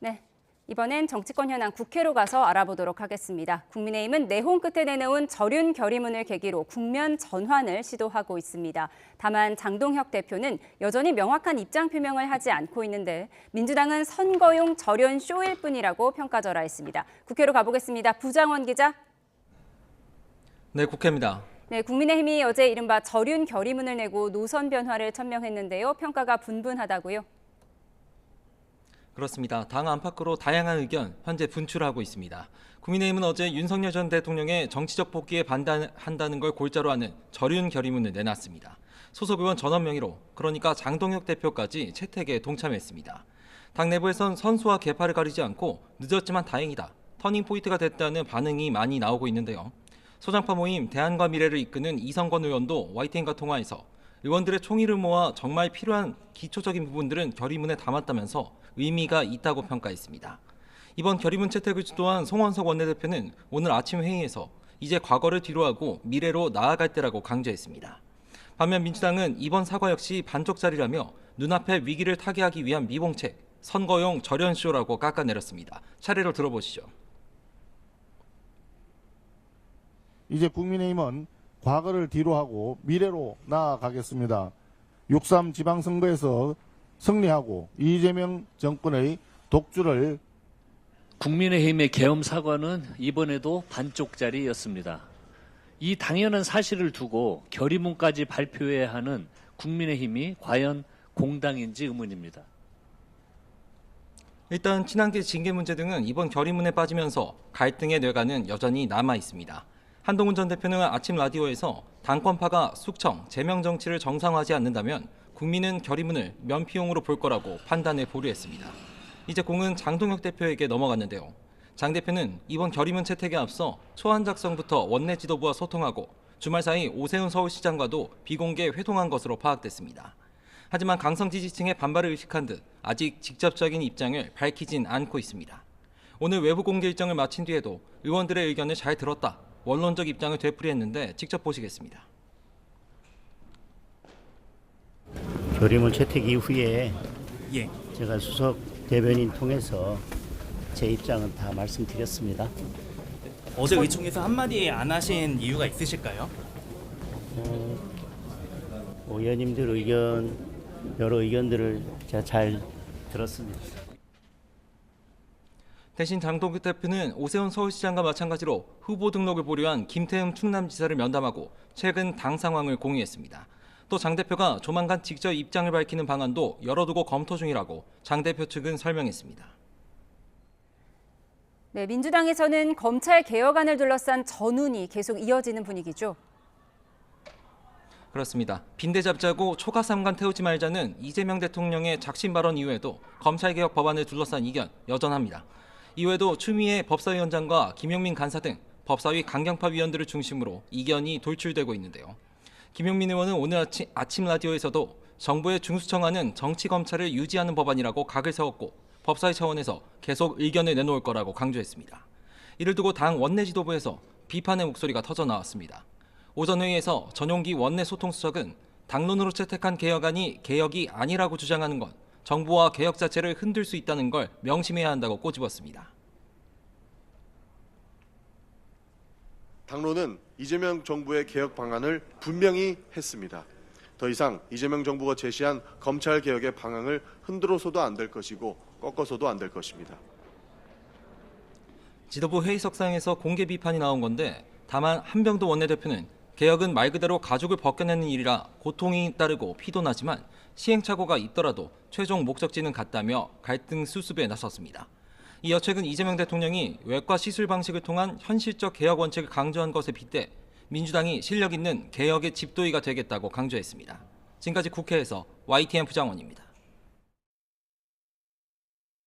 네, 이번엔 정치권 현안 국회로 가서 알아보도록 하겠습니다. 국민의힘은 내홍 끝에 내놓은 절윤 결의문을 계기로 국면 전환을 시도하고 있습니다. 다만 장동혁 대표는 여전히 명확한 입장 표명을 하지 않고 있는데 민주당은 선거용 절연 쇼일 뿐이라고 평가절하했습니다. 국회로 가보겠습니다. 부장원 기자. 네, 국회입니다. 네, 국민의힘이 어제 이른바 절윤 결의문을 내고 노선 변화를 천명했는데요. 평가가 분분하다고요? 그렇습니다. 당 안팎으로 다양한 의견 현재 분출하고 있습니다. 국민의힘은 어제 윤석열 전 대통령의 정치적 복귀에 반대한다는 걸 골자로 하는 절윤 결의문을 내놨습니다. 소속 의원 전원 명의로, 그러니까 장동혁 대표까지 채택에 동참했습니다. 당 내부에선 선수와 계파를 가리지 않고 늦었지만 다행이다, 터닝 포인트가 됐다는 반응이 많이 나오고 있는데요. 소장파 모임 대안과 미래를 이끄는 이성건 의원도 YTN과 통화해서 의원들의 총의를 모아 정말 필요한 기초적인 부분들은 결의문에 담았다면서 의미가 있다고 평가했습니다. 이번 결의문 채택을 주도한 송원석 원내대표는 오늘 아침 회의에서 이제 과거를 뒤로하고 미래로 나아갈 때라고 강조했습니다. 반면 민주당은 이번 사과 역시 반쪽짜리라며 눈앞의 위기를 타개하기 위한 미봉책, 선거용 절연쇼라고 깎아내렸습니다. 차례로 들어보시죠. 이제 국민의힘은 과거를 뒤로하고 미래로 나아가겠습니다. 6.3 지방선거에서 승리하고 이재명 정권의 독주를 국민의힘의 계엄 사과는 이번에도 반쪽짜리였습니다. 이 당연한 사실을 두고 결의문까지 발표해야 하는 국민의힘이 과연 공당인지 의문입니다. 일단 친한계 징계 문제 등은 이번 결의문에 빠지면서 갈등의 뇌관은 여전히 남아 있습니다. 한동훈 전 대표는 아침 라디오에서 당권파가 숙청, 제명 정치를 정상화하지 않는다면 국민은 결의문을 면피용으로 볼 거라고 판단을 보류했습니다. 이제 공은 장동혁 대표에게 넘어갔는데요. 장 대표는 이번 결의문 채택에 앞서 초안 작성부터 원내 지도부와 소통하고 주말 사이 오세훈 서울시장과도 비공개 회동한 것으로 파악됐습니다. 하지만 강성 지지층의 반발을 의식한 듯 아직 직접적인 입장을 밝히진 않고 있습니다. 오늘 외부 공개 일정을 마친 뒤에도 의원들의 의견을 잘 들었다, 원론적 입장을 되풀이했는데 직접 보시겠습니다. 결의문 채택 이후에 제가 수석 대변인 통해서 제 입장은 다 말씀드렸습니다. 어제 의총에서 한마디 안 하신 이유가 있으실까요? 의원님들 의견, 여러 의견들을 제가 잘 들었습니다. 대신 장동혁 대표는 오세훈 서울시장과 마찬가지로 후보 등록을 보류한 김태흠 충남지사를 면담하고 최근 당 상황을 공유했습니다. 또 장 대표가 조만간 직접 입장을 밝히는 방안도 열어두고 검토 중이라고 장 대표 측은 설명했습니다. 네, 민주당에서는 검찰 개혁안을 둘러싼 전운이 계속 이어지는 분위기죠. 그렇습니다. 빈대 잡자고 초가삼간 태우지 말자는 이재명 대통령의 작심 발언 이후에도 검찰개혁 법안을 둘러싼 이견 여전합니다. 이외에도 추미애 법사위원장과 김용민 간사 등 법사위 강경파 위원들을 중심으로 이견이 돌출되고 있는데요. 김용민 의원은 오늘 아침 라디오에서도 정부의 중수청안은 정치검찰을 유지하는 법안이라고 각을 세웠고 법사위 차원에서 계속 의견을 내놓을 거라고 강조했습니다. 이를 두고 당 원내 지도부에서 비판의 목소리가 터져 나왔습니다. 오전 회의에서 전용기 원내 소통수석은 당론으로 채택한 개혁안이 개혁이 아니라고 주장하는 건 정부와 개혁 자체를 흔들 수 있다는 걸 명심해야 한다고 꼬집었습니다. 당론은 이재명 정부의 개혁 방안을 분명히 했습니다. 더 이상 이재명 정부가 제시한 검찰 개혁의 방향을 흔들어서도 안 될 것이고 꺾어서도 안 될 것입니다. 지도부 회의석상에서 공개 비판이 나온 건데 다만 한병도 원내대표는 개혁은 말 그대로 가죽을 벗겨내는 일이라 고통이 따르고 피도 나지만 시행착오가 있더라도 최종 목적지는 같다며 갈등 수습에 나섰습니다. 이어 최근 이재명 대통령이 외과 시술 방식을 통한 현실적 개혁 원칙을 강조한 것에 빗대 민주당이 실력 있는 개혁의 집도의가 되겠다고 강조했습니다. 지금까지 국회에서 YTN 부장원입니다.